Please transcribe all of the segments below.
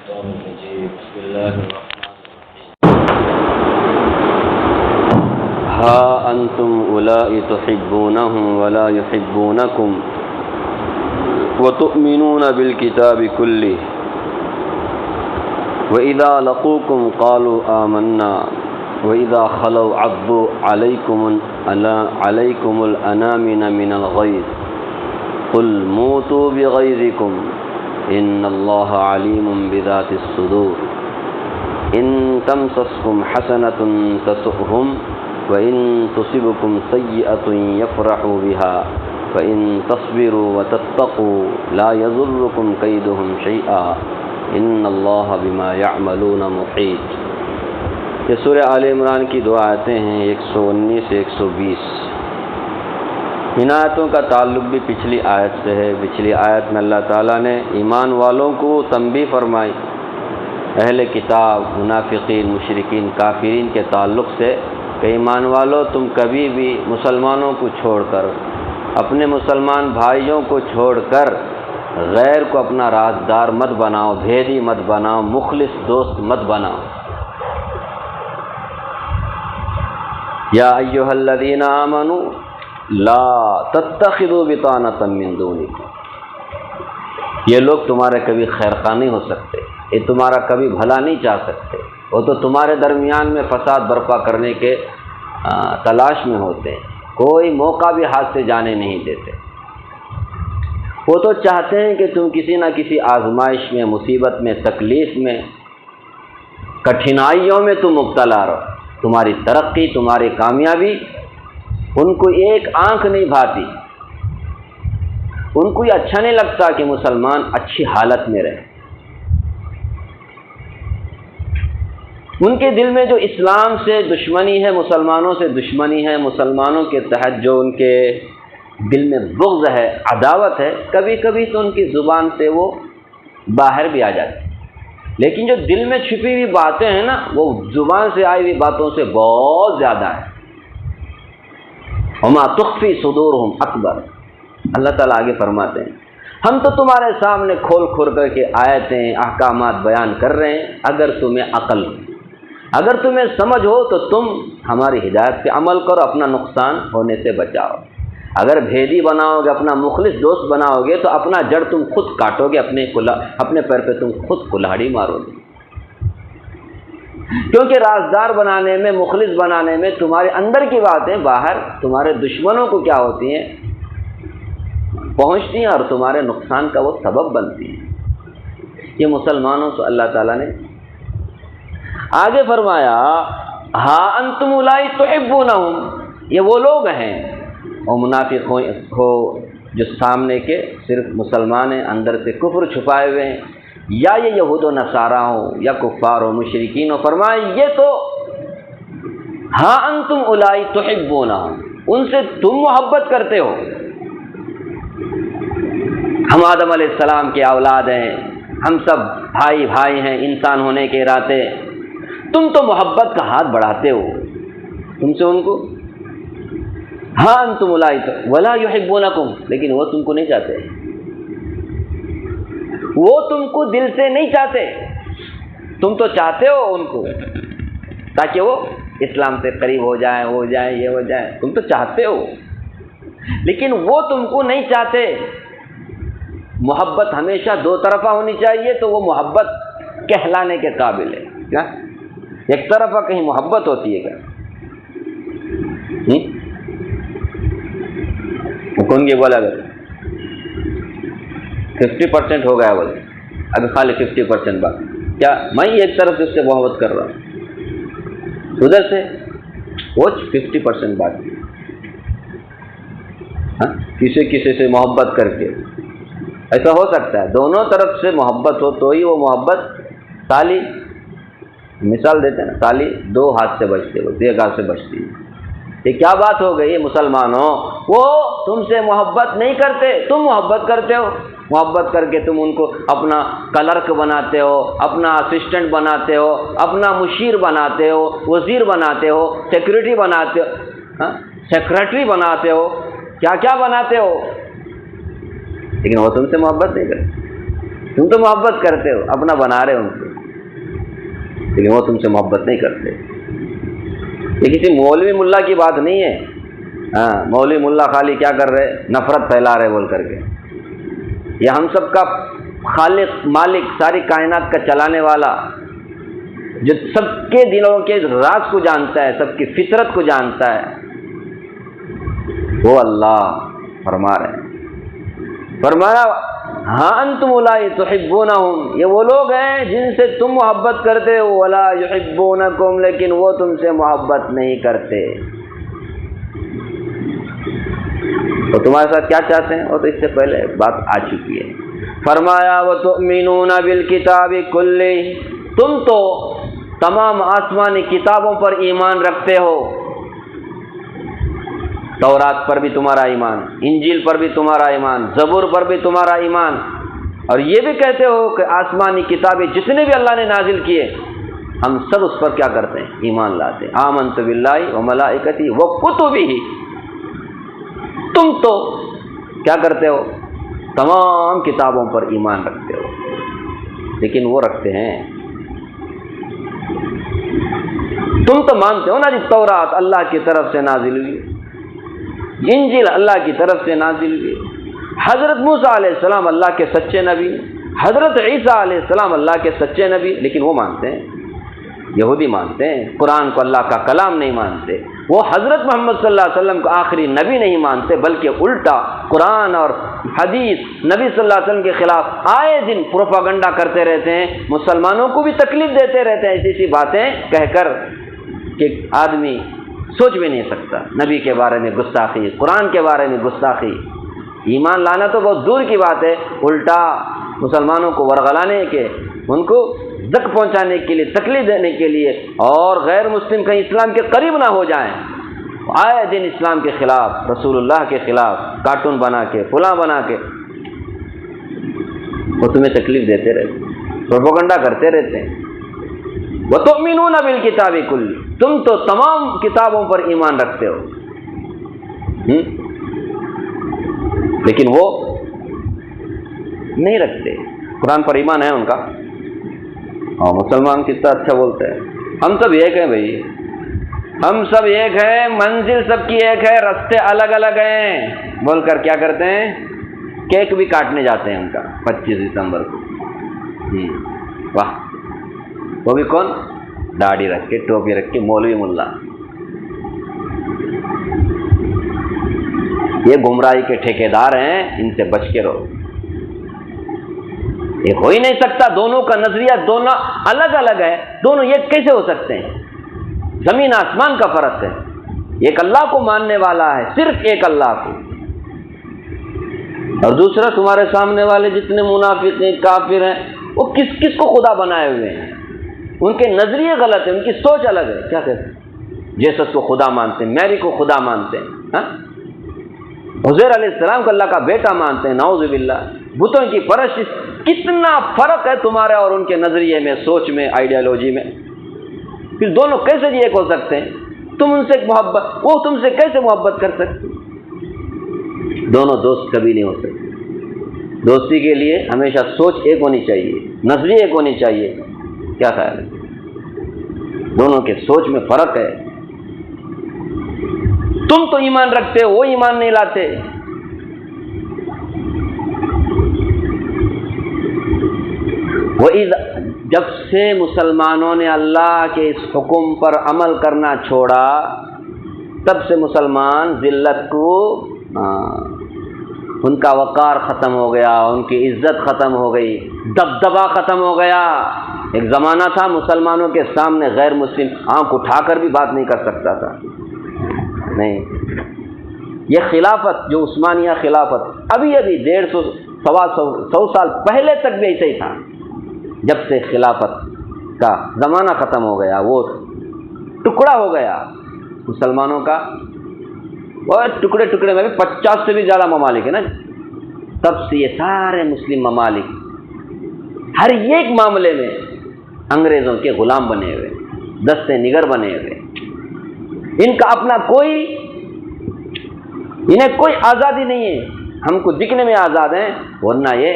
الشيطان الرجيم بسم الله الرحمن الرحيم ها أنتم أولئك تحبونهم ولا يحبونكم وتؤمنون بالكتاب كله وإذا لقوكم قالوا آمنا وإذا خلوا عضوا عليكم الأنامل من الغيظ قل موتوا بغيظكم إن الله عليم بذات الصدور إن تمسسكم حسنة تسؤهم وإن تصبكم سيئة يفرحوا بها فإن تصبروا وتتقوا لا يضركم كيدهم شيئا إن الله بما يعملون محيط۔ یہ سورہ آل عمران کی دو آیتیں ہیں، 119 سے 120۔ ان آیتوں کا تعلق بھی پچھلی آیت سے ہے۔ پچھلی آیت میں اللہ تعالیٰ نے ایمان والوں کو تنبیہ فرمائی، اہل کتاب، منافقین، مشرکین، کافرین کے تعلق سے کہ ایمان والوں تم کبھی بھی مسلمانوں کو چھوڑ کر، اپنے مسلمان بھائیوں کو چھوڑ کر غیر کو اپنا رازدار مت بناؤ، بھیدی مت بناؤ، مخلص دوست مت بناؤ۔ یا ایھا الذین آمنوا لا تتخذوا بطانۃ من دونکم، یہ لوگ تمہارے کبھی خیر خواہ نہیں ہو سکتے، یہ تمہارا کبھی بھلا نہیں چاہ سکتے، وہ تو تمہارے درمیان میں فساد برپا کرنے کے تلاش میں ہوتے ہیں، کوئی موقع بھی ہاتھ سے جانے نہیں دیتے۔ وہ تو چاہتے ہیں کہ تم کسی نہ کسی آزمائش میں، مصیبت میں، تکلیف میں، کٹھنائیوں میں تم مبتلا رہو، تمہاری ترقی، تمہاری کامیابی ان کو ایک آنکھ نہیں بھاتی، ان کو یہ اچھا نہیں لگتا کہ مسلمان اچھی حالت میں رہے۔ ان کے دل میں جو اسلام سے دشمنی ہے، مسلمانوں سے دشمنی ہے، مسلمانوں کے تحت جو ان کے دل میں بغض ہے، عداوت ہے، کبھی کبھی تو ان کی زبان سے وہ باہر بھی آ جاتی، لیکن جو دل میں چھپی ہوئی باتیں ہیں نا، وہ زبان سے آئی ہوئی باتوں سے بہت زیادہ ہے۔ وما تخفی صدورہم اکبر، اللہ تعالیٰ آگے فرماتے ہیں ہم تو تمہارے سامنے کھول کھول کر کے آیتیں، احکامات بیان کر رہے ہیں، اگر تمہیں عقل ہو، اگر تمہیں سمجھ ہو تو تم ہماری ہدایت پہ عمل کرو، اپنا نقصان ہونے سے بچاؤ۔ اگر بھیدی بناؤ گے، اپنا مخلص دوست بناؤ گے تو اپنا جڑ تم خود کاٹو گے، اپنے پیر پہ تم خود کلہاڑی مارو گے، کیونکہ رازدار بنانے میں، مخلص بنانے میں تمہارے اندر کی باتیں باہر تمہارے دشمنوں کو کیا ہوتی ہیں، پہنچتی ہیں اور تمہارے نقصان کا وہ سبب بنتی ہیں۔ یہ مسلمانوں کو اللہ تعالیٰ نے آگے فرمایا ہا انتم اولئک تحبونہم، یہ وہ لوگ ہیں، اور منافق ہو جو سامنے کے صرف مسلمان ہیں، اندر سے کفر چھپائے ہوئے ہیں، یا یہ یہود و نصارہ ہوں یا کفار و مشرکین ہو، فرمائے یہ تو ہا انتم اولئک تحبونہم، ان سے تم محبت کرتے ہو، ہم آدم علیہ السلام کے اولاد ہیں، ہم سب بھائی بھائی ہیں، انسان ہونے کے ناطے تم تو محبت کا ہاتھ بڑھاتے ہو تم سے ان کو، ہاں انتم اولئک ولا یحبونکم، لیکن وہ تم کو نہیں چاہتے، وہ تم کو دل سے نہیں چاہتے، تم تو چاہتے ہو ان کو تاکہ وہ اسلام سے قریب ہو جائیں، ہو جائیں، یہ ہو جائیں، تم تو چاہتے ہو، لیکن وہ تم کو نہیں چاہتے۔ محبت ہمیشہ دو طرفہ ہونی چاہیے تو وہ محبت کہلانے کے قابل ہے، کیا ایک طرفہ کہیں محبت ہوتی ہے کیا؟ کون یہ بولا اگر 50% ہو گیا، بولے ابھی خالی 50% بات، کیا میں ایک طرف سے اس سے محبت کر رہا ہوں، ادھر سے وہ 50% بات، کسی کسی سے محبت کر کے ایسا ہو سکتا ہے، دونوں طرف سے محبت ہو تو ہی وہ محبت، تالی مثال دیتے ہیں نا، تالی دو ہاتھ سے بجتی ہے، ایک ہاتھ سے بجتی ہے، یہ کیا بات ہو گئی مسلمانوں، وہ تم سے محبت نہیں کرتے، تم محبت کرتے ہو، محبت کر کے تم ان کو اپنا کلرک بناتے ہو، اپنا اسسٹنٹ بناتے ہو، اپنا مشیر بناتے ہو، وزیر بناتے ہو، سیکورٹی بناتے ہو، سیکرٹری بناتے ہو، کیا کیا بناتے ہو، لیکن وہ تم سے محبت نہیں کرتے۔ تم تو محبت کرتے ہو، اپنا بنا رہے ہو ان کو، لیکن وہ تم سے محبت نہیں کرتے۔ یہ کسی مولوی ملا کی بات نہیں ہے، ہاں مولوی ملا خالی کیا کر رہے، نفرت پھیلا رہے بول کر کے۔ یہ ہم سب کا خالق مالک، ساری کائنات کا چلانے والا، جو سب کے دلوں کے راز کو جانتا ہے، سب کی فطرت کو جانتا ہے، وہ اللہ فرما رہے ہیں۔ فرمایا ہاں انتم اولائی تحبونہم، یہ وہ لوگ ہیں جن سے تم محبت کرتے ہو، ولا یحبونکم، لیکن وہ تم سے محبت نہیں کرتے۔ تو تمہارے ساتھ کیا چاہتے ہیں، وہ تو اس سے پہلے بات آ چکی ہے۔ فرمایا وتؤمنون بالکتاب کلہ، تم تو تمام آسمانی کتابوں پر ایمان رکھتے ہو، تورات پر بھی تمہارا ایمان، انجیل پر بھی تمہارا ایمان، زبور پر بھی تمہارا ایمان، اور یہ بھی کہتے ہو کہ آسمانی کتابیں جتنے بھی اللہ نے نازل کیے ہم سب اس پر کیا کرتے ہیں، ایمان لاتے ہیں۔ آمنت باللہ وملائکتہ وکتبہ، تم تو کیا کرتے ہو، تمام کتابوں پر ایمان رکھتے ہو، لیکن وہ رکھتے ہیں، تم تو مانتے ہو نا جی تورات اللہ کی طرف سے نازل ہوئی، انجیل اللہ کی طرف سے نازل ہوئی، حضرت موسیٰ علیہ السلام اللہ کے سچے نبی، حضرت عیسیٰ علیہ السلام اللہ کے سچے نبی، لیکن وہ مانتے ہیں، یہودی مانتے ہیں قرآن کو اللہ کا کلام نہیں مانتے، وہ حضرت محمد صلی اللہ علیہ وسلم کو آخری نبی نہیں مانتے، بلکہ الٹا قرآن اور حدیث نبی صلی اللہ علیہ وسلم کے خلاف آئے دن پروپاگنڈا کرتے رہتے ہیں، مسلمانوں کو بھی تکلیف دیتے رہتے ہیں ایسی ایسی باتیں کہہ کر کہ آدمی سوچ بھی نہیں سکتا۔ نبی کے بارے میں گستاخی، قرآن کے بارے میں گستاخی، ایمان لانا تو بہت دور کی بات ہے، الٹا مسلمانوں کو ورغلانے کے، ان کو زک پہنچانے کے لیے، تکلیف دینے کے لیے، اور غیر مسلم کہیں اسلام کے قریب نہ ہو جائیں، آئے دن اسلام کے خلاف، رسول اللہ کے خلاف کارٹون بنا کے، فلاں بنا کے وہ تمہیں تکلیف دیتے رہتے، پروپیگنڈا کرتے رہتے ہیں۔ وَتُؤْمِنُونَ بِالْكِتَابِ كُلِّهِ، تم تو تمام کتابوں پر ایمان رکھتے ہو، لیکن وہ نہیں رکھتے۔ قرآن پر ایمان ہے ان کا، اور مسلمان کتنا اچھا بولتے ہیں، ہم سب ایک ہیں بھائی، ہم سب ایک ہیں، منزل سب کی ایک ہے، راستے الگ الگ ہیں بول کر کیا کرتے ہیں، کیک بھی کاٹنے جاتے ہیں ان کا 25 دسمبر کو، واہ، وہ بھی کون، داڑھی رکھ کے، ٹوپی رکھ کے، مولوی ملا۔ یہ گمراہی کے ٹھیکیدار ہیں، ان سے بچ کے رہو، یہ ہو ہی نہیں سکتا، دونوں کا نظریہ دونوں الگ الگ ہے، دونوں ایک کیسے ہو سکتے ہیں، زمین آسمان کا فرق ہے، ایک اللہ کو ماننے والا ہے، صرف ایک اللہ کو، اور دوسرا تمہارے سامنے والے جتنے منافق ہیں، کافر ہیں، وہ کس کس کو خدا بنائے ہوئے ہیں، ان کے نظریے غلط ہیں، ان کی سوچ الگ ہے، کیا کہتے ہیں، جیسس کو خدا مانتے ہیں، میری کو خدا مانتے ہیں، عزیر علیہ السلام کو اللہ کا بیٹا مانتے ہیں، نعوذ باللہ، بتوں کی پرستش، کتنا فرق ہے تمہارے اور ان کے نظریے میں، سوچ میں، آئیڈیالوجی میں، پھر دونوں کیسے جی ایک ہو سکتے ہیں، تم ان سے محبت، وہ تم سے کیسے محبت کر سکتے، دونوں دوست کبھی نہیں ہو سکتے۔ دوستی کے لیے ہمیشہ سوچ ایک ہونی چاہیے، نظریے ایک ہونی چاہیے، کیا خیال ہے، دونوں کے سوچ میں فرق ہے، تم تو ایمان رکھتے ہو، وہ ایمان نہیں لاتے۔ جب سے مسلمانوں نے اللہ کے اس حکم پر عمل کرنا چھوڑا، تب سے مسلمان ذلت کو، ان کا وقار ختم ہو گیا، ان کی عزت ختم ہو گئی، دبدبہ ختم ہو گیا۔ ایک زمانہ تھا مسلمانوں کے سامنے غیر مسلم آنکھ اٹھا کر بھی بات نہیں کر سکتا تھا، نہیں، یہ خلافت جو عثمانیہ خلافت ابھی 150 100 سال پہلے تک بھی ایسے ہی تھا، جب سے خلافت کا زمانہ ختم ہو گیا، وہ ٹکڑا ہو گیا مسلمانوں کا، اور ٹکڑے ٹکڑے میں بھی 50 سے بھی زیادہ ممالک ہیں نا، تب سے یہ سارے مسلم ممالک ہر ایک معاملے میں انگریزوں کے غلام بنے ہوئے، دستے نگر بنے ہوئے، ان کا اپنا انہیں کوئی آزادی نہیں ہے، ہم کو دکھنے میں آزاد ہیں، ورنہ یہ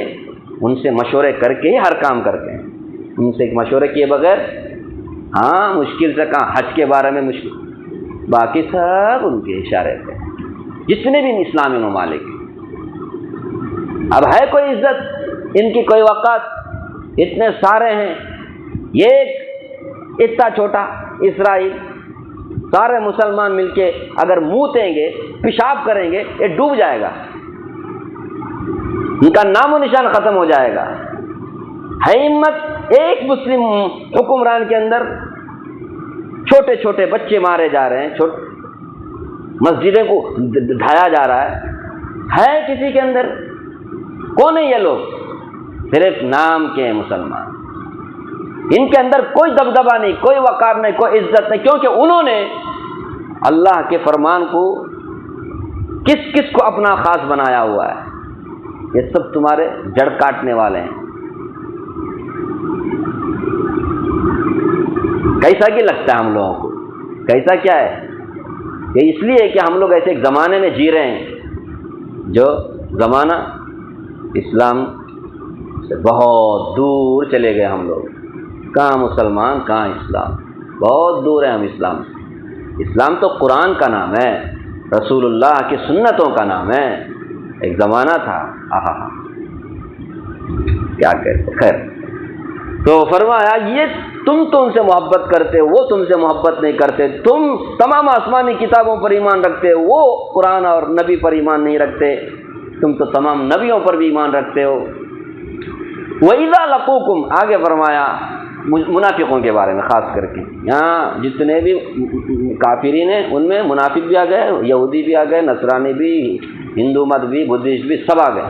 ان سے مشورے کر کے ہی ہر کام کرتے ہیں، ان سے مشورے کیے بغیر، ہاں مشکل سے کہاں حج کے بارے میں مشکل، باقی سب ان کے اشارے پہ، جتنے بھی اسلامی ممالک۔ اب ہے کوئی عزت ان کی، کوئی وقت، اتنے سارے ہیں، یہ اتنا چھوٹا اسرائیل، سارے مسلمان مل کے اگر موتیں گے، پیشاب کریں گے، یہ ڈوب جائے گا، ان کا نام و نشان ختم ہو جائے گا۔ ہے ہمت ایک مسلم حکمران کے اندر چھوٹے چھوٹے بچے مارے جا رہے ہیں، مسجدیں کو ڈھایا جا رہا ہے کسی کے اندر؟ کون ہے یہ لوگ؟ صرف نام کے مسلمان، ان کے اندر کوئی دبدبہ نہیں، کوئی وقار نہیں، کوئی عزت نہیں، کیونکہ انہوں نے اللہ کے فرمان کو کس کس کو اپنا خاص بنایا ہوا ہے۔ یہ سب تمہارے جڑ کاٹنے والے ہیں۔ کیسا کی لگتا ہے ہم لوگوں کو؟ کیسا کیا ہے؟ یہ اس لیے کہ ہم لوگ ایسے ایک زمانے میں جی رہے ہیں جو زمانہ اسلام سے بہت دور چلے گئے ہم لوگ۔ کہاں مسلمان، کہاں اسلام، بہت دور ہیں ہم اسلام سے۔ اسلام تو قرآن کا نام ہے، رسول اللہ کی سنتوں کا نام ہے۔ ایک زمانہ تھا، کیا کہتے، خیر۔ تو فرمایا یہ تم تو ان سے محبت کرتے، وہ تم سے محبت نہیں کرتے، تم تمام آسمانی کتابوں پر ایمان رکھتے، وہ قرآن اور نبی پر ایمان نہیں رکھتے، تم تو تمام نبیوں پر بھی ایمان رکھتے ہو۔ وَإِذَا لَقُوكُمْ، آگے فرمایا منافقوں کے بارے میں خاص کر کے، یہاں جتنے بھی کافرین ہیں ان میں منافق بھی آ گئے، یہودی بھی آ گئے، نصرانی بھی، ہندو مت بھی، بدھسٹ بھی، سب آ گئے۔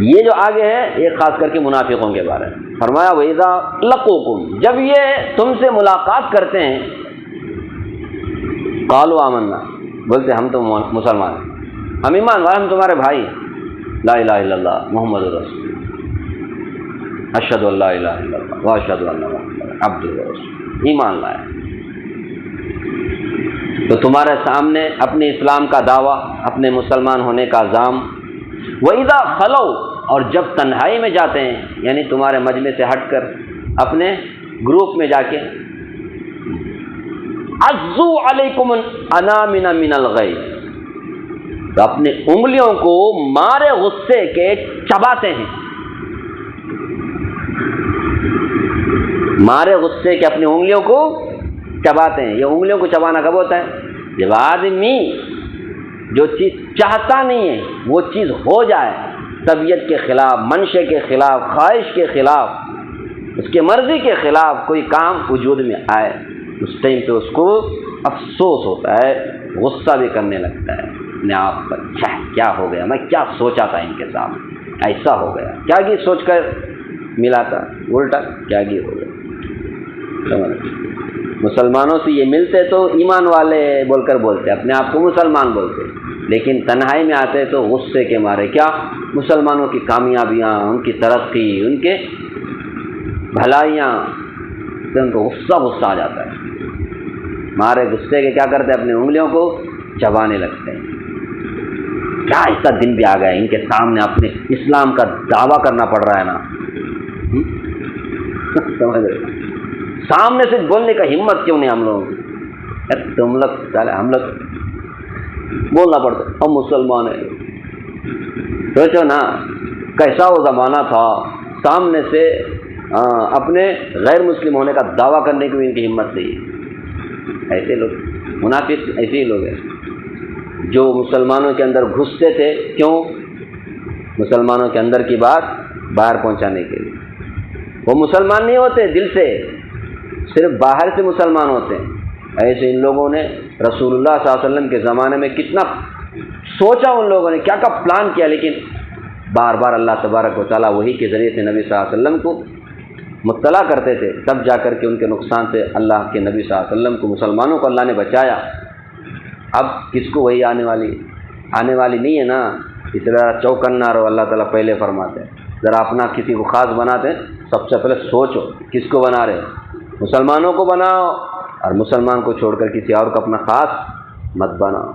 یہ جو آگے ہے یہ خاص کر کے منافقوں کے بارے میں فرمایا، وَإِذَا لَقُوكُمْ، جب یہ تم سے ملاقات کرتے ہیں، قَالُوا آمَنَّا، بولتے ہم تو مسلمان ہیں، ہم ایمان والے، ہم تمہارے بھائی، لا الہ الا اللہ محمد رسول، اشہد ان لا الہ الا اللہ واشہد ان محمد عبدہ ورسولہ، ایمان لائے۔ تو تمہارے سامنے اپنے اسلام کا دعویٰ، اپنے مسلمان ہونے کا عزام۔ وَإِذَا خَلَوْا، اور جب تنہائی میں جاتے ہیں، یعنی تمہارے مجلس سے ہٹ کر اپنے گروپ میں جا کے، عَضُّوا عَلَيْكُمُ الْأَنَامِنَ مِنَ الْغَيْظِ، تو اپنے انگلیوں کو مارے غصے کے چباتے ہیں، مارے غصے کے اپنی انگلیوں کو چباتے ہیں۔ یہ انگلیوں کو چبانا کب ہوتا ہے؟ جب آدمی جو چیز چاہتا نہیں ہے وہ چیز ہو جائے، طبیعت کے خلاف، منشے کے خلاف، خواہش کے خلاف، اس کے مرضی کے خلاف کوئی کام وجود میں آئے، اس ٹائم پہ اس کو افسوس ہوتا ہے، غصہ بھی کرنے لگتا ہے اپنے آپ پر، کیا ہو گیا، میں کیا سوچا تھا ان کے سامنے، ایسا ہو گیا، کیا کی سوچ کر ملا تھا، الٹا کیا کی ہو گیا۔ مسلمانوں سے یہ ملتے تو ایمان والے بول کر بولتے، اپنے آپ کو مسلمان بولتے، لیکن تنہائی میں آتے تو غصے کے مارے، کیا مسلمانوں کی کامیابیاں، ان کی ترقی، ان کے بھلائیاں، تو ان کو غصہ آ جاتا ہے، مارے غصے کے کیا کرتے ہیں، اپنے انگلیوں کو چبانے لگتے ہیں۔ کیا ایسا دن بھی آ گیا ان کے سامنے اپنے اسلام کا دعویٰ کرنا پڑ رہا ہے نا، سمجھ رہے؟ سامنے سے بولنے کا ہمت کیوں نہیں ہم لوگوں کی؟ تم لوگ، ہم لوگ بولنا پڑتا، ہم مسلمان ہیں۔ سوچو نا کیسا وہ زمانہ تھا، سامنے سے اپنے غیر مسلم ہونے کا دعویٰ کرنے کی بھی ان کی ہمت نہیں ہے۔ ایسے لوگ منافق ایسے ہی لوگ ہیں جو مسلمانوں کے اندر گھستے تھے، کیوں؟ مسلمانوں کے اندر کی بات باہر پہنچانے کے لیے۔ وہ مسلمان نہیں ہوتے دل سے، صرف باہر سے مسلمان ہوتے ہیں۔ ایسے ان لوگوں نے رسول اللہ صلی اللہ علیہ وسلم کے زمانے میں کتنا سوچا، ان لوگوں نے کیا کیا پلان کیا، لیکن بار بار اللہ تبارک و تعالیٰ وحی کے ذریعے سے نبی صلی اللہ علیہ وسلم کو مطلع کرتے تھے، تب جا کر کے ان کے نقصان سے اللہ کے نبی صلی اللہ علیہ وسلم کو، مسلمانوں کو اللہ نے بچایا۔ اب کس کو وہی آنے والی نہیں ہے نا، اس طرح چوکن نہ رہو، اللہ تعالیٰ پہلے فرماتے ہیں، ذرا اپنا کسی کو خاص بناتے ہیں، سب سے پہلے سوچو کس کو بنا رہے، مسلمانوں کو بناؤ، اور مسلمان کو چھوڑ کر کسی اور کو اپنا خاص مت بناؤ۔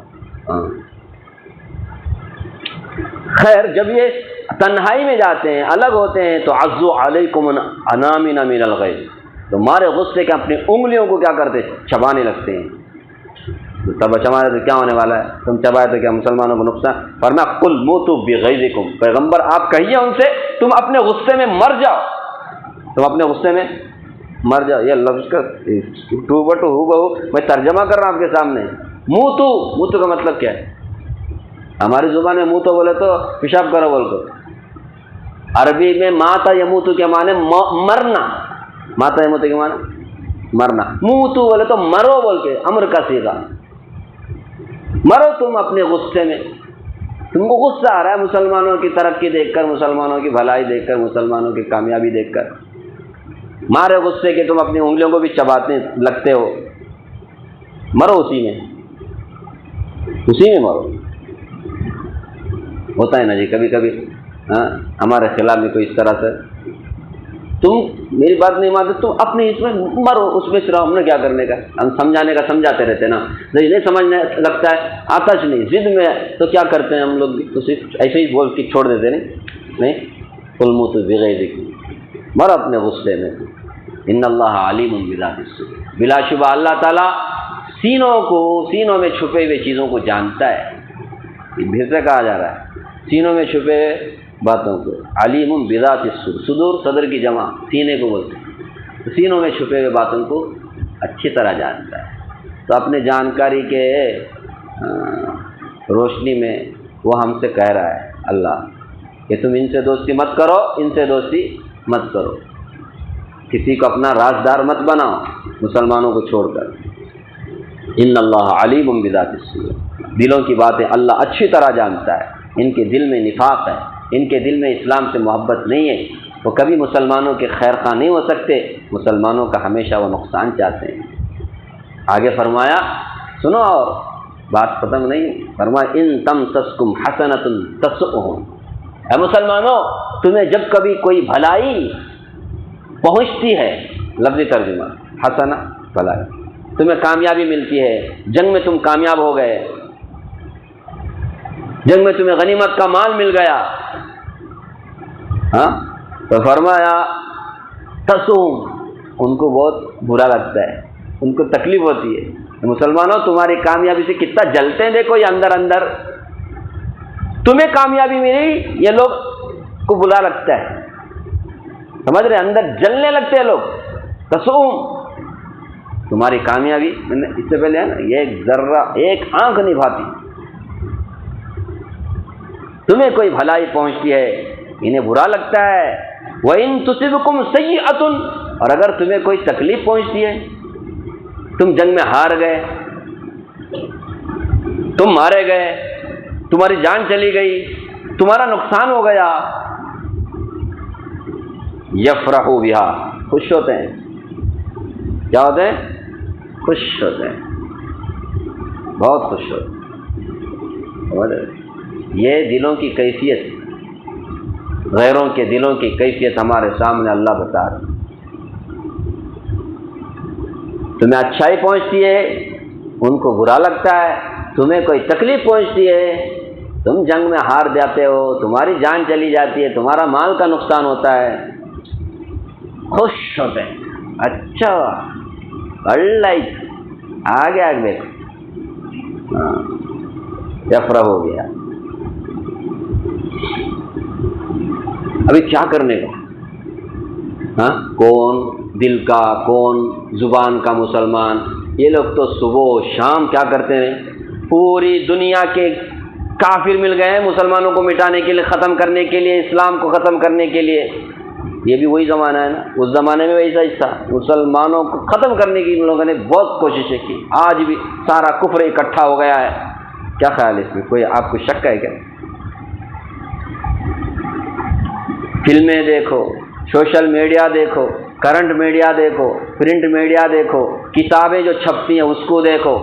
خیر جب یہ تنہائی میں جاتے ہیں، الگ ہوتے ہیں، تو عزو علیکم انامنا من الغیظ، تو مارے غصے کے اپنی انگلیوں کو کیا کرتے، چبانے لگتے ہیں۔ تب چبانے تو کیا ہونے والا ہے، تم چبائے تو کیا مسلمانوں کو نقصان؟ فرمایا قل موتوا بغیظکم، پیغمبر آپ کہیے ان سے تم اپنے غصے میں مر جاؤ، تم اپنے غصے میں مر جاؤ۔ یہ لفظ کا ٹو بٹو ہو بہو میں ترجمہ کر رہا ہوں آپ کے سامنے۔ موتو کا مطلب کیا ہے؟ ہماری زبان میں موتو بولے تو پیشاب کرو بول کو، عربی میں ماتا یموتو کے معنی مرنا، ماتا یموتو کے معنی مرنا، موتو بولے تو مرو بول کے، امر کا صیغہ، مرو تم اپنے غصے میں۔ تم کو غصہ آ رہا ہے مسلمانوں کی ترقی دیکھ کر، مسلمانوں کی بھلائی دیکھ کر، مسلمانوں کی کامیابی دیکھ کر، مارے غصے کے تم اپنی انگلیوں کو بھی چباتے لگتے ہو، مرو اسی میں مرو۔ ہوتا ہے نا جی کبھی کبھی ہمارے خلاف میں کوئی اس طرح سے، تم میری بات نہیں مانتے، تم اپنے اس میں مرو، اس میں رہو، ہم نے کیا کرنے کا، ہم سمجھانے کا سمجھاتے رہتے نا، نہیں سمجھنے لگتا ہے، آتش نہیں، ضد میں تو کیا کرتے ہیں ہم لوگ بھی، تو صرف ایسے ہی بول کے چھوڑ دیتے نہیں، قل موتوا بغیظکم، مرو اپنے غصے میں۔ ان اللہ علیم بذات الصدور، بلا شبہ اللہ تعالیٰ سینوں میں چھپے ہوئے چیزوں کو جانتا ہے، پھر سے کہا جا رہا ہے سینوں میں چھپے باتوں کو، علیم بذات الصدور، صدور صدر کی جمع سینے کو بولتے ہیں، تو سینوں میں چھپے ہوئے باتوں کو اچھی طرح جانتا ہے۔ تو اپنے جانکاری کے روشنی میں وہ ہم سے کہہ رہا ہے اللہ کہ تم ان سے دوستی مت کرو، ان سے دوستی مت کرو، کسی کو اپنا رازدار مت بناؤ مسلمانوں کو چھوڑ کر۔ ان اللہ علیم بذات الصدور، دلوں کی باتیں اللہ اچھی طرح جانتا ہے، ان کے دل میں نفاق ہے، ان کے دل میں اسلام سے محبت نہیں ہے، وہ کبھی مسلمانوں کے خیر خواہ نہیں ہو سکتے، مسلمانوں کا ہمیشہ وہ نقصان چاہتے ہیں۔ آگے فرمایا سنو، اور بات ختم نہیں، فرمایا ان تمسسکم حسنۃ تسؤہم، اے مسلمانوں تمہیں جب کبھی کوئی بھلائی پہنچتی ہے، لفظی ترجمہ حسنہ بھلائی، تمہیں کامیابی ملتی ہے، جنگ میں تم کامیاب ہو گئے، جنگ میں تمہیں غنیمت کا مال مل گیا، تو فرمایا تسؤہم، ان کو بہت برا لگتا ہے، ان کو تکلیف ہوتی ہے، مسلمانوں تمہاری کامیابی سے کتنا جلتے ہیں، دیکھو یہ اندر اندر تمہیں کامیابی ملی، یہ لوگ کو برا لگتا ہے، سمجھ رہے، اندر جلنے لگتے ہیں لوگ، تسؤہم تمہاری کامیابی، اس سے پہلے ہے نا یہ ایک ذرہ ایک آنکھ نہیں بھاتی، تمہیں کوئی بھلائی پہنچتی ہے انہیں برا لگتا ہے، وَإِن تُصِبْكُمْ سَيِّئَةٌ، اور اگر تمہیں کوئی تکلیف پہنچتی ہے، تم جنگ میں ہار گئے، تم مارے گئے، تمہاری جان چلی گئی، تمہارا نقصان ہو گیا، یفرحوا بہا، خوش ہوتے ہیں، کیا ہوتے ہیں؟ خوش ہوتے ہیں، بہت خوش ہوتے ہیں۔ یہ دلوں کی کیفیت، غیروں کے دلوں کی کیفیت ہمارے سامنے اللہ بتا رہا ہے۔ تمہیں اچھائی پہنچتی ہے ان کو برا لگتا ہے، تمہیں کوئی تکلیف پہنچتی ہے، تم جنگ میں ہار جاتے ہو، تمہاری جان چلی جاتی ہے، تمہارا مال کا نقصان ہوتا ہے، خوش ہوتے ہیں، اچھا اللہ آگے دیکھو، یفرح ہو گیا۔ ابھی کیا کرنے کا، کون دل کا، کون زبان کا مسلمان، یہ لوگ تو صبح و شام کیا کرتے ہیں، پوری دنیا کے کافر مل گئے ہیں مسلمانوں کو مٹانے کے لیے، ختم کرنے کے لیے، اسلام کو ختم کرنے کے لیے۔ یہ بھی وہی زمانہ ہے نا، اس زمانے میں ویسا ہی تھا، مسلمانوں کو ختم کرنے کی ان لوگوں نے بہت کوششیں کی، آج بھی سارا کفر اکٹھا ہو گیا ہے۔ کیا خیال ہے اس میں، کوئی آپ کو شک ہے کیا؟ فلمیں دیکھو، سوشل میڈیا دیکھو، کرنٹ میڈیا دیکھو، پرنٹ میڈیا دیکھو، کتابیں جو چھپتی ہیں اس کو دیکھو،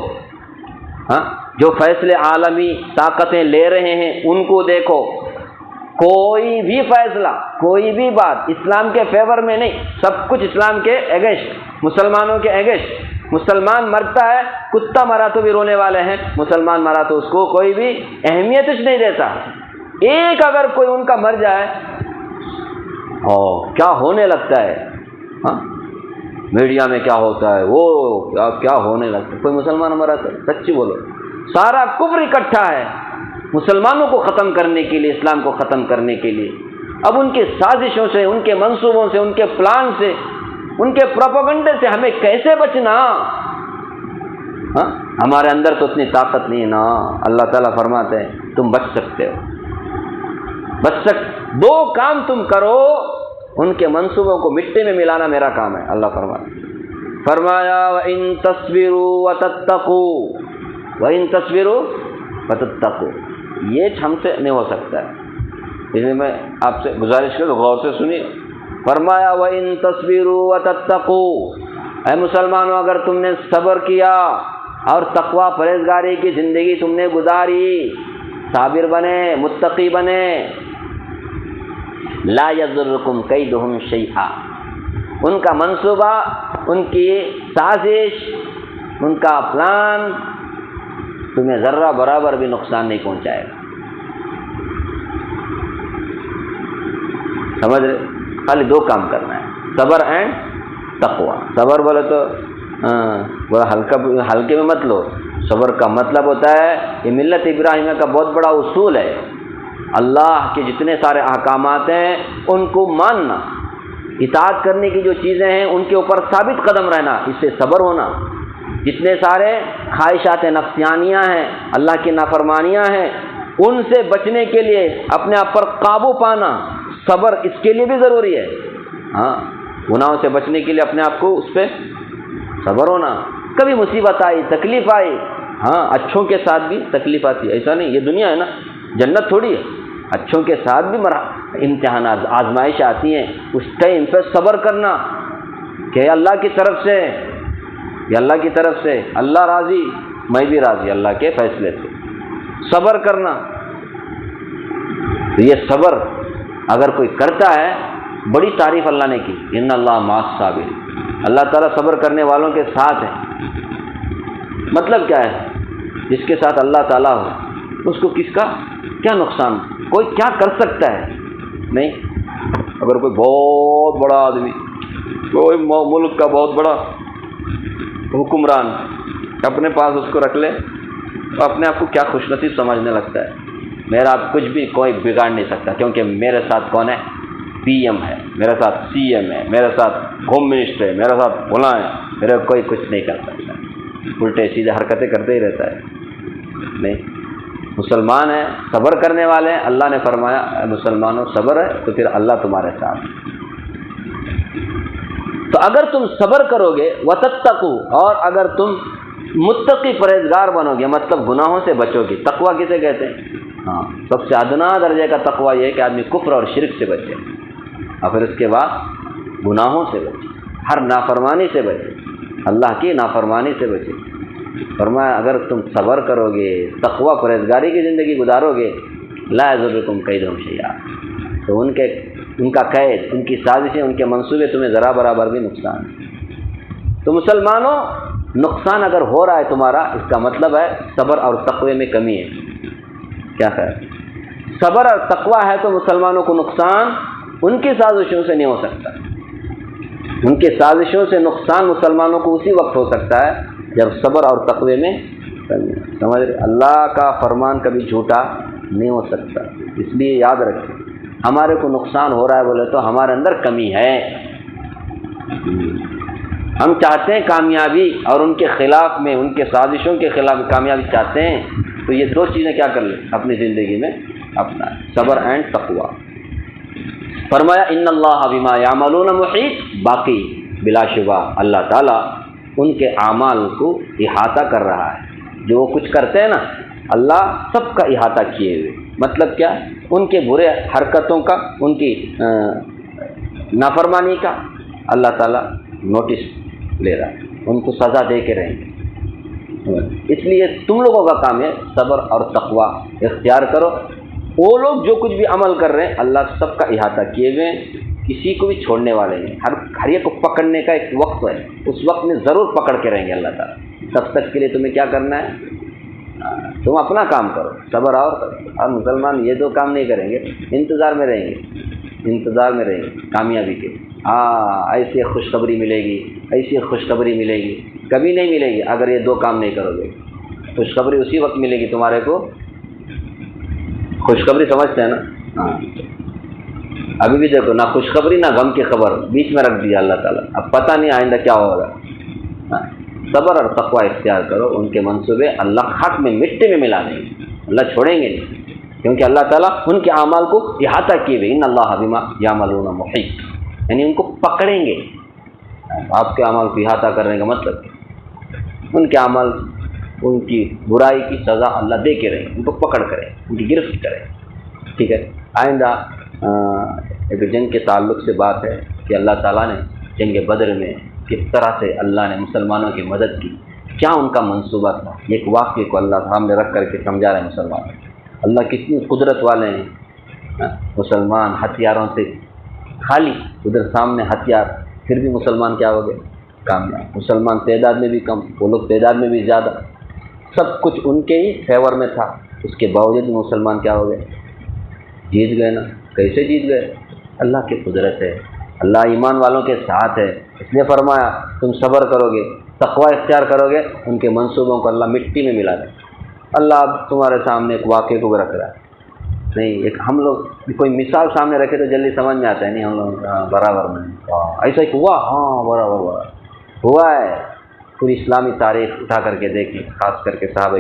جو فیصلے عالمی طاقتیں لے رہے ہیں ان کو دیکھو، کوئی بھی فیصلہ، کوئی بھی بات اسلام کے فیور میں نہیں، سب کچھ اسلام کے اگینسٹ، مسلمانوں کے اگینسٹ۔ مسلمان مرتا ہے، کتا مرا تو بھی رونے والے ہیں، مسلمان مرا تو اس کو کوئی بھی اہمیت نہیں دیتا، ایک اگر کوئی ان کا مر جائے کیا ہونے لگتا ہے، ہاں میڈیا میں کیا ہوتا ہے، وہ کیا ہونے لگتا ہے۔ کوئی مسلمان مرا تو سچی بولو، سارا کفر اکٹھا ہے مسلمانوں کو ختم کرنے کے لیے، اسلام کو ختم کرنے کے لیے۔ اب ان کی سازشوں سے، ان کے منصوبوں سے، ان کے پلان سے، ان کے پروپیگنڈے سے ہمیں کیسے بچنا؟ ہاں ہمارے اندر تو اتنی طاقت نہیں ہے نا۔ اللہ تعالیٰ فرماتے ہیں تم بچ سکتے ہو، دو کام تم کرو، ان کے منصوبوں کو مٹی میں ملانا میرا کام ہے۔ اللہ فرمایا وَإِن تَصْبِرُوا وَتَتَّقُوا، وَإِن تَصْبِرُوا وَتَتَّقُوا، یہ ہم سے نہیں ہو سکتا ہے، اس لیے میں آپ سے گزارش کروں غور سے سنیے۔ فرمایا وَإِن تَصْبِرُوا وَتَتَّقُوا، اے مسلمانوں اگر تم نے صبر کیا اور تقوی پرہیزگاری کی زندگی تم نے گزاری، صابر بنے، متقی بنے، لا یضرکم کیدہم شیئا، ان کا منصوبہ، ان کی سازش، ان کا پلان تمہیں ذرہ برابر بھی نقصان نہیں پہنچائے گا۔ سمجھ رہے؟ خالی دو کام کرنا ہے، صبر اینڈ تقوی۔ صبر بولے تو بڑا ہلکے میں مت لو، صبر کا مطلب ہوتا ہے یہ ملت ابراہیمیہ کا بہت بڑا اصول ہے، اللہ کے جتنے سارے احکامات ہیں ان کو ماننا، اطاعت کرنے کی جو چیزیں ہیں ان کے اوپر ثابت قدم رہنا، اس سے صبر ہونا۔ جتنے سارے خواہشات نفسیانیاں ہیں، اللہ کی نافرمانیاں ہیں، ان سے بچنے کے لیے اپنے آپ پر قابو پانا، صبر اس کے لیے بھی ضروری ہے۔ ہاں گناہوں سے بچنے کے لیے اپنے آپ کو اس پہ صبر ہونا۔ کبھی مصیبت آئی، تکلیف آئی، ہاں اچھوں کے ساتھ بھی تکلیف آتی ہے، ایسا نہیں، یہ دنیا ہے نا، جنت تھوڑی ہے، اچھوں کے ساتھ بھی امتحانات، آزمائش آتی ہیں، اس ٹائم پہ صبر کرنا کہ اللہ کی طرف سے، یہ اللہ کی طرف سے، اللہ راضی میں بھی راضی اللہ کے فیصلے سے، صبر کرنا۔ تو یہ صبر اگر کوئی کرتا ہے، بڑی تعریف اللہ نے کی، ان اللہ مع الصابرین، اللہ تعالیٰ صبر کرنے والوں کے ساتھ ہے۔ مطلب کیا ہے؟ جس کے ساتھ اللہ تعالیٰ ہو اس کو کس کا کیا نقصان، کوئی کیا کر سکتا ہے؟ نہیں۔ اگر کوئی بہت بڑا آدمی، کوئی ملک کا بہت بڑا حکمران اپنے پاس اس کو رکھ لے تو اپنے آپ کو کیا خوش نصیب سمجھنے لگتا ہے، میرا کچھ بھی کوئی بگاڑ نہیں سکتا، کیونکہ میرے ساتھ کون ہے؟ پی ایم ہے، میرے ساتھ سی ایم ہے، میرے ساتھ ہوم منسٹر ہے، میرے ساتھ فلاں ہے، میرے کوئی کچھ نہیں کر سکتا، الٹے سیدھے حرکتیں کرتے ہی رہتا ہے۔ نہیں، مسلمان ہیں، صبر کرنے والے ہیں، اللہ نے فرمایا اے مسلمانوں صبر ہے تو پھر اللہ تمہارے ساتھ۔ تو اگر تم صبر کرو گے وتتقوا، اور اگر تم متقی پرہیزگار بنو گے، مطلب گناہوں سے بچو گے۔ تقویٰ کسے کہتے ہیں؟ ہاں سب سے ادنا درجے کا تقویٰ یہ ہے کہ آدمی کفر اور شرک سے بچے، اور پھر اس کے بعد گناہوں سے بچے، ہر نافرمانی سے بچے، اللہ کی نافرمانی سے بچے۔ فرمایا اگر تم صبر کرو گے، تقویٰ پرہیزگاری کی زندگی گزارو گے، لا یضرکم کیدہم شیئا، تو ان کا قید، ان کی سازشیں، ان کے منصوبے تمہیں ذرا برابر بھی نقصان۔ تو مسلمانوں نقصان اگر ہو رہا ہے تمہارا، اس کا مطلب ہے صبر اور تقوی میں کمی ہے۔ کیا خیر؟ صبر اور تقوی ہے تو مسلمانوں کو نقصان ان کی سازشوں سے نہیں ہو سکتا۔ ان کی سازشوں سے نقصان مسلمانوں کو اسی وقت ہو سکتا ہے جب صبر اور تقوی میں کمی ہے۔ سمجھ رہے؟ اللہ کا فرمان کبھی جھوٹا نہیں ہو سکتا، اس لیے یاد رکھیں ہمارے کو نقصان ہو رہا ہے بولے تو ہمارے اندر کمی ہے۔ ہم چاہتے ہیں کامیابی، اور ان کے خلاف میں، ان کے سازشوں کے خلاف کامیابی چاہتے ہیں، تو یہ دو چیزیں کیا کر لیں اپنی زندگی میں اپنا، صبر اینڈ تقوی۔ فرمایا ان اللہ بما یعملون محیط، باقی بلا شبہ اللہ تعالیٰ ان کے اعمال کو احاطہ کر رہا ہے، جو وہ کچھ کرتے ہیں نا اللہ سب کا احاطہ کیے ہوئے۔ مطلب کیا؟ ان کے برے حرکتوں کا، ان کی نافرمانی کا اللہ تعالیٰ نوٹس لے رہا ہے، ان کو سزا دے کے رہیں گے۔ اس لیے تم لوگوں کا کام ہے صبر اور تقوی اختیار کرو۔ وہ لوگ جو کچھ بھی عمل کر رہے ہیں اللہ سب کا احاطہ کیے ہوئے ہیں، کسی کو بھی چھوڑنے والے نہیں، ہر ایک کو پکڑنے کا ایک وقت ہے، اس وقت میں ضرور پکڑ کے رہیں گے اللہ تعالیٰ۔ تب تک کے لیے تمہیں کیا کرنا ہے؟ تم اپنا کام کرو، صبر اور کرو۔ اور مسلمان یہ دو کام نہیں کریں گے، انتظار میں رہیں گے، انتظار میں رہیں گے کامیابی کے۔ ایسی خوشخبری ملے گی، ایسی خوشخبری ملے گی، کبھی نہیں ملے گی اگر یہ دو کام نہیں کرو گے۔ خوشخبری اسی وقت ملے گی تمہارے کو، خوشخبری سمجھتے ہیں نا؟ ہاں، ابھی بھی دیکھو، نہ خوشخبری نہ غم کی خبر بیچ میں رکھ دیا اللہ تعالیٰ، اب پتہ نہیں آئندہ کیا ہوگا۔ صبر اور تقوی اختیار کرو، ان کے منصوبے اللہ خاک میں مٹی میں ملا دیں گے، اللہ چھوڑیں گے نہیں، کیونکہ اللہ تعالیٰ ان کے اعمال کو احاطہ کیے ہوئے، ان اللہ بما یعملون محیط، یعنی ان کو پکڑیں گے۔ آپ کے اعمال کو احاطہ کرنے کا مطلب ان کے اعمال، ان کی برائی کی سزا اللہ دے کے رہے، ان کو پکڑ کرے، ان کی گرفت کرے۔ ٹھیک ہے، آئندہ ایک جنگ کے تعلق سے بات ہے کہ اللہ تعالیٰ نے جنگ بدر میں کس طرح سے اللہ نے مسلمانوں کی مدد کی، کیا ان کا منصوبہ تھا۔ ایک واقعے کو اللہ سامنے رکھ کر کے سمجھا رہے ہیں مسلمان، اللہ کتنی قدرت والے ہیں۔ مسلمان ہتھیاروں سے خالی، ادھر سامنے ہتھیار، پھر بھی مسلمان کیا ہو گئے؟ کامیاب۔ مسلمان تعداد میں بھی کم، وہ لوگ تعداد میں بھی زیادہ، سب کچھ ان کے ہی فیور میں تھا، اس کے باوجود مسلمان کیا ہو گئے؟ جیت گئے نا۔ کیسے جیت گئے؟ اللہ کی قدرت ہے، اللہ ایمان والوں کے ساتھ ہے، اس لیے فرمایا تم صبر کرو گے، تقوی اختیار کرو گے، ان کے منصوبوں کو اللہ مٹی میں ملا دے۔ اللہ اب تمہارے سامنے ایک واقعے کو بھی رکھ رہا ہے، نہیں ایک ہم لوگ کوئی مثال سامنے رکھے تو جلدی سمجھ میں آتا ہے، نہیں ہم لوگ برابر میں ایسا ہی ہوا، ہاں برابر ہوا ہے۔ پوری اسلامی تاریخ اٹھا کر کے دیکھیں، خاص کر کے صحابہ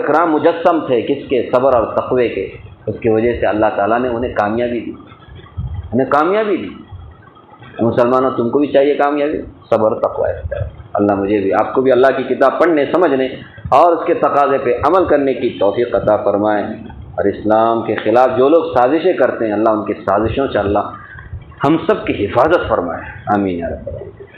کرام مجسم تھے کس کے؟ صبر اور تقوی کے۔ اس کی وجہ سے اللہ تعالیٰ نے انہیں کامیابی دی، انہیں کامیابی دی۔ مسلمانوں تم کو بھی چاہیے کامیابی، صبر تقوی اختیار۔ اللہ مجھے بھی آپ کو بھی اللہ کی کتاب پڑھنے، سمجھنے اور اس کے تقاضے پہ عمل کرنے کی توفیق عطا فرمائے، اور اسلام کے خلاف جو لوگ سازشیں کرتے ہیں اللہ ان کی سازشوں سے اللہ ہم سب کی حفاظت فرمائے، آمین یا رب العالمین۔